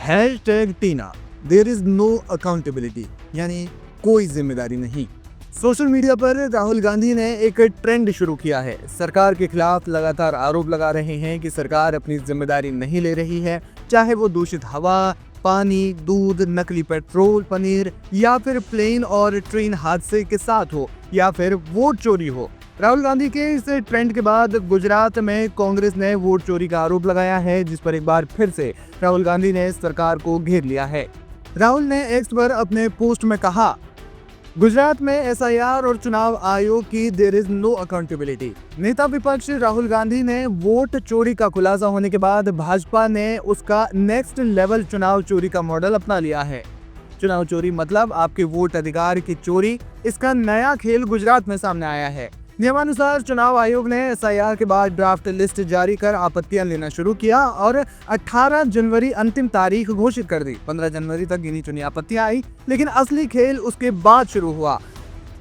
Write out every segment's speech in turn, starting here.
#Tina there is no accountability, यानी कोई जिम्मेदारी नहीं। सोशल मीडिया पर राहुल गांधी ने एक ट्रेंड शुरू किया है। सरकार के खिलाफ लगातार आरोप लगा रहे हैं कि सरकार अपनी जिम्मेदारी नहीं ले रही है, चाहे वो दूषित हवा, पानी, दूध, नकली पेट्रोल, पनीर या फिर प्लेन और ट्रेन हादसे के साथ हो या फिर वोट चोरी हो। राहुल गांधी के इस ट्रेंड के बाद गुजरात में कांग्रेस ने वोट चोरी का आरोप लगाया है, जिस पर एक बार फिर से राहुल गांधी ने सरकार को घेर लिया है। राहुल ने एक्स पर अपने पोस्ट में कहा, गुजरात में एसआईआर और चुनाव आयोग की देयर इज नो अकाउंटेबिलिटी। नेता विपक्ष राहुल गांधी ने वोट चोरी का खुलासा होने के बाद भाजपा ने उसका नेक्स्ट लेवल चुनाव चोरी का मॉडल अपना लिया है। चुनाव चोरी मतलब आपके वोट अधिकार की चोरी। इसका नया खेल गुजरात में सामने आया है। नियमानुसार चुनाव आयोग ने एसआईआर के बाद ड्राफ्ट लिस्ट जारी कर आपत्तियां लेना शुरू किया और 18 जनवरी अंतिम तारीख घोषित कर दी। 15 जनवरी तक गिनी चुनी आपत्तियां आई, लेकिन असली खेल उसके बाद शुरू हुआ।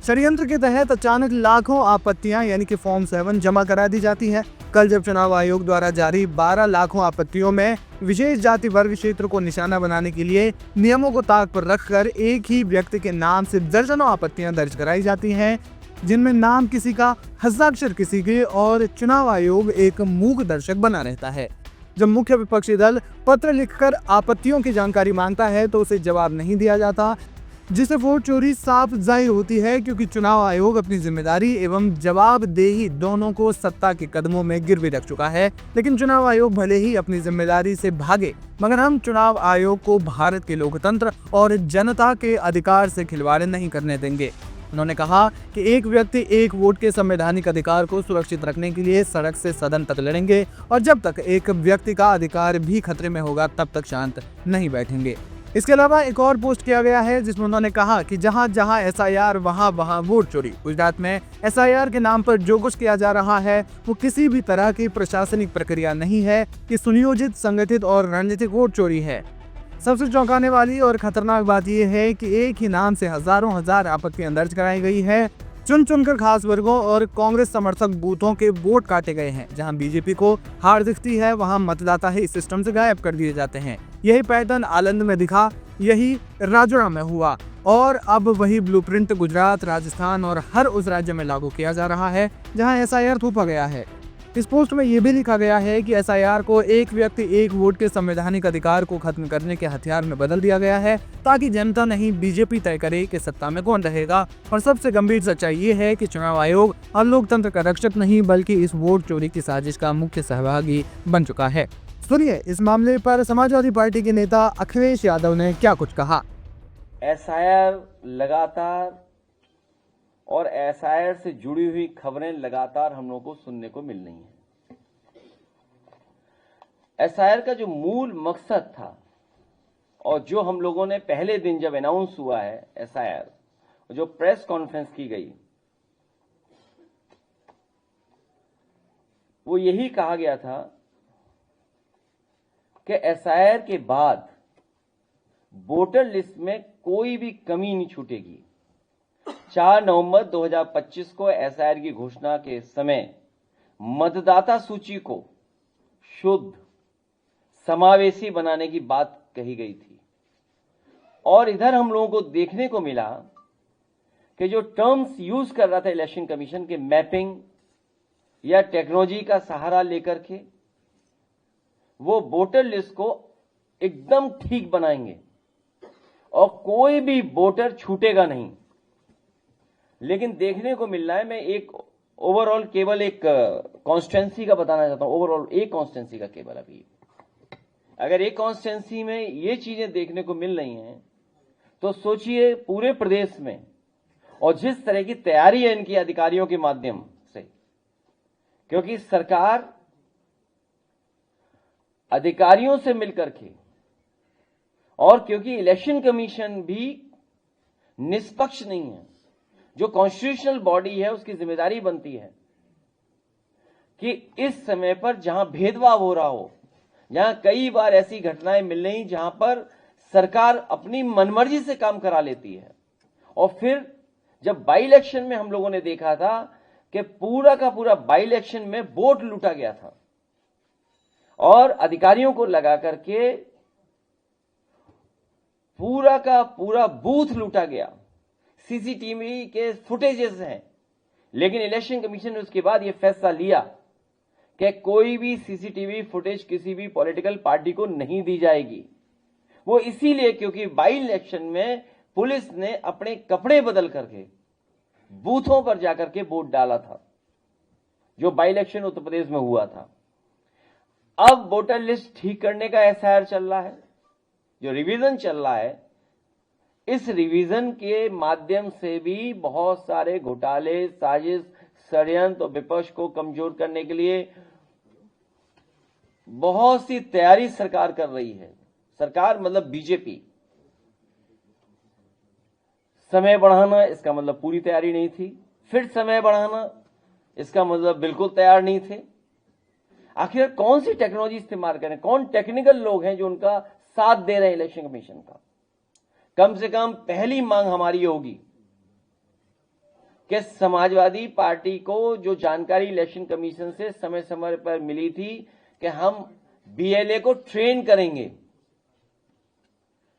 षड्यंत्र के तहत अचानक लाखों आपत्तियां यानी कि फॉर्म 7 जमा करा दी जाती है। कल जब चुनाव आयोग द्वारा जारी 12 लाखों आपत्तियों में विशेष जाति वर्ग क्षेत्र को निशाना बनाने के लिए नियमों को ताक पर रखकर एक ही व्यक्ति के नाम से दर्जनों आपत्तियां दर्ज कराई जाती हैं, जिनमें नाम किसी का, हस्ताक्षर किसी के और चुनाव आयोग एक मूक दर्शक बना रहता है। जब मुख्य विपक्षी दल पत्र लिखकर आपत्तियों की जानकारी मांगता है तो उसे जवाब नहीं दिया जाता, जिससे वोट चोरी साफ जाहिर होती है, क्योंकि चुनाव आयोग अपनी जिम्मेदारी एवं जवाबदेही दोनों को सत्ता के कदमों में गिरवी रख चुका है। लेकिन चुनाव आयोग भले ही अपनी जिम्मेदारी से भागे, मगर हम चुनाव आयोग को भारत के लोकतंत्र और जनता के अधिकार से खिलवाड़ नहीं करने देंगे। उन्होंने कहा कि एक व्यक्ति एक वोट के संवैधानिक अधिकार को सुरक्षित रखने के लिए सड़क से सदन तक लड़ेंगे और जब तक एक व्यक्ति का अधिकार भी खतरे में होगा तब तक शांत नहीं बैठेंगे। इसके अलावा एक और पोस्ट किया गया है जिसमें उन्होंने कहा कि जहां जहां एसआईआर वहां वहां वोट चोरी। गुजरात में एसआईआर के नाम पर जो कुछ किया जा रहा है वो किसी भी तरह की प्रशासनिक प्रक्रिया नहीं है, कि सुनियोजित, संगठित और रणनीतिक वोट चोरी है। सबसे चौंकाने वाली और खतरनाक बात यह है कि एक ही नाम से हजारों हजार आपत्तियां दर्ज कराई गई है। चुन चुनकर खास वर्गों और कांग्रेस समर्थक बूथों के वोट काटे गए हैं। जहां बीजेपी को हार दिखती है वहां मतदाता ही इस सिस्टम से गायब कर दिए जाते हैं। यही पैटर्न आलंद में दिखा, यही राजौरा में हुआ और अब वही ब्लूप्रिंट गुजरात, राजस्थान और हर उस राज्य में लागू किया जा रहा है जहां एसआईआर थोपा गया है। इस पोस्ट में यह भी लिखा गया है कि एसआईआर को एक व्यक्ति एक वोट के संवैधानिक अधिकार को खत्म करने के हथियार में बदल दिया गया है, ताकि जनता नहीं बीजेपी तय करे कि सत्ता में कौन रहेगा। और सबसे गंभीर सच्चाई ये है कि चुनाव आयोग अब लोकतंत्र का रक्षक नहीं बल्कि इस वोट चोरी की साजिश का मुख्य सहभागी बन चुका है। सुनिए इस मामले पर समाजवादी पार्टी के नेता अखिलेश यादव ने क्या कुछ कहा। एसआईआर लगातार और एसआईआर से जुड़ी हुई खबरें लगातार हम लोगों को सुनने को मिल रही हैं। एसआईआर का जो मूल मकसद था और जो हम लोगों ने पहले दिन जब अनाउंस हुआ है एसआईआर, जो प्रेस कॉन्फ्रेंस की गई, वो यही कहा गया था कि एसआईआर के बाद वोटर लिस्ट में कोई भी कमी नहीं छूटेगी। 4 नवंबर 2025 को एसआईआर की घोषणा के समय मतदाता सूची को शुद्ध, समावेशी बनाने की बात कही गई थी। और इधर हम लोगों को देखने को मिला कि जो टर्म्स यूज कर रहा था इलेक्शन कमीशन के, मैपिंग या टेक्नोलॉजी का सहारा लेकर के वो वोटर लिस्ट को एकदम ठीक बनाएंगे और कोई भी वोटर छूटेगा नहीं। लेकिन देखने को मिल रहा है, मैं एक ओवरऑल केवल एक कॉन्स्टिट्यूंसी का बताना चाहता हूं, ओवरऑल एक कॉन्स्टिट्यूंसी का केवल। अभी अगर एक कॉन्स्टिट्यूंसी में ये चीजें देखने को मिल रही हैं तो सोचिए पूरे प्रदेश में, और जिस तरह की तैयारी है इनकी अधिकारियों के माध्यम से, क्योंकि सरकार अधिकारियों से मिलकर के, और क्योंकि इलेक्शन कमीशन भी निष्पक्ष नहीं है, जो कॉन्स्टिट्यूशनल बॉडी है उसकी जिम्मेदारी बनती है कि इस समय पर जहां भेदभाव हो रहा हो, जहां कई बार ऐसी घटनाएं मिल रही जहां पर सरकार अपनी मनमर्जी से काम करा लेती है। और फिर जब बाई इलेक्शन में हम लोगों ने देखा था कि पूरा का पूरा बाई इलेक्शन में वोट लूटा गया था और अधिकारियों को लगा करके पूरा का पूरा बूथ लूटा गया, सीसीटीवी के फुटेजेस हैं, लेकिन इलेक्शन कमीशन ने उसके बाद यह फैसला लिया कि कोई भी सीसीटीवी फुटेज किसी भी पॉलिटिकल पार्टी को नहीं दी जाएगी। वो इसीलिए क्योंकि बाई इलेक्शन में पुलिस ने अपने कपड़े बदल करके बूथों पर जाकर के वोट डाला था, जो बाई इलेक्शन उत्तर प्रदेश में हुआ था। अब वोटर लिस्ट ठीक करने का एसआईआर चल रहा है, जो रिवीजन चल रहा है, इस रिवीजन के माध्यम से भी बहुत सारे घोटाले, साजिश, षड्यंत्र और विपक्ष को कमजोर करने के लिए बहुत सी तैयारी सरकार कर रही है। सरकार मतलब बीजेपी। समय बढ़ाना इसका मतलब पूरी तैयारी नहीं थी, फिर समय बढ़ाना इसका मतलब बिल्कुल तैयार नहीं थे। आखिर कौन सी टेक्नोलॉजी इस्तेमाल करें, कौन टेक्निकल लोग हैं जो उनका साथ दे रहे हैं इलेक्शन कमीशन का। कम से कम पहली मांग हमारी होगी कि समाजवादी पार्टी को जो जानकारी इलेक्शन कमीशन से समय समय पर मिली थी कि हम बीएलए को ट्रेन करेंगे,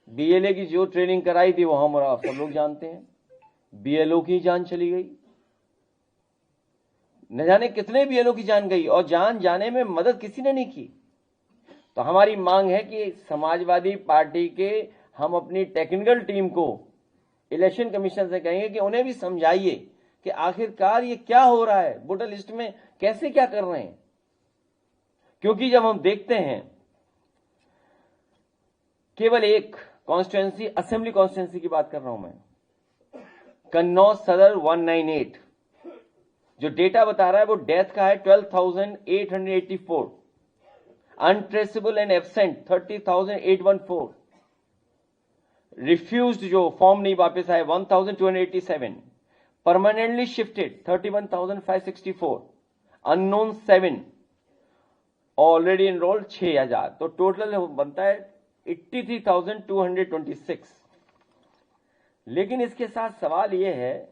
बीएलए की जो ट्रेनिंग कराई थी वो हम और आप सब लोग जानते हैं, बीएलओ की जान चली गई। न जाने कितने बीएलओ की जान गई और जान जाने में मदद किसी ने नहीं की। तो हमारी मांग है कि समाजवादी पार्टी के हम अपनी टेक्निकल टीम को इलेक्शन कमीशन से कहेंगे कि उन्हें भी समझाइए कि आखिरकार ये क्या हो रहा है, वोटर लिस्ट में कैसे क्या कर रहे हैं। क्योंकि जब हम देखते हैं केवल एक कॉन्स्टिट्यूएंसी, असेंबली कॉन्स्टिट्यूएंसी की बात कर रहा हूं मैं, कन्नौज सदर 198, जो डेटा बता रहा है वो डेथ का है 12,884, अनट्रेसेबल एंड एब्सेंट 30,814, रिफ्यूज्ड जो फॉर्म नहीं वापस आए 1,287, permanently shifted 31,564, unknown 7, already enrolled 6,000। तो टोटल बनता है 83,226। लेकिन इसके साथ सवाल यह है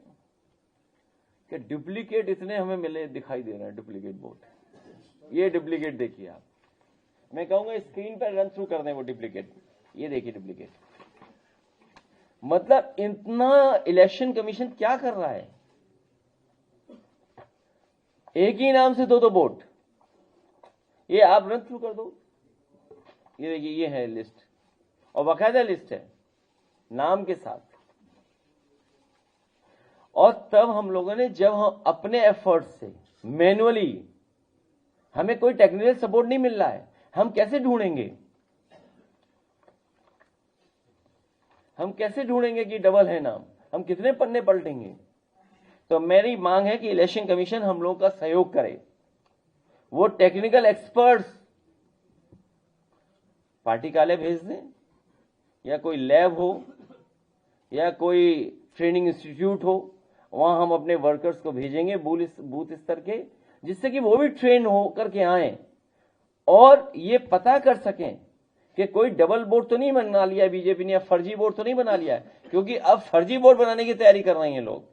कि डुप्लीकेट इतने हमें मिले दिखाई दे रहे हैं, डुप्लीकेट वोट। ये डुप्लीकेट देखिए आप, मैं कहूंगा स्क्रीन पर रन थ्रू कर दें वो डुप्लीकेट। ये देखिए डुप्लीकेट, मतलब इतना इलेक्शन कमीशन क्या कर रहा है। एक ही नाम से दो वोट, ये आप रन थ्रू कर दो। ये देखिए, ये है लिस्ट और बाकायदा लिस्ट है नाम के साथ। और तब हम लोगों ने, जब हम अपने एफर्ट से मैनुअली, हमें कोई टेक्निकल सपोर्ट नहीं मिल रहा है, हम कैसे ढूंढेंगे, हम कैसे ढूंढेंगे कि डबल है नाम, हम कितने पन्ने पलटेंगे। तो मेरी मांग है कि इलेक्शन कमीशन हम लोगों का सहयोग करे, वो टेक्निकल एक्सपर्ट्स पार्टी कार्यालय भेज दें, या कोई लैब हो या कोई ट्रेनिंग इंस्टीट्यूट हो, वहां हम अपने वर्कर्स को भेजेंगे बूथ स्तर के, जिससे कि वो भी ट्रेन हो करके आए और ये पता कर सकें कि कोई डबल वोट तो नहीं बना लिया बीजेपी ने, या फर्जी वोट तो नहीं बना लिया है। क्योंकि अब फर्जी वोट बनाने की तैयारी कर रहे हैं लोग।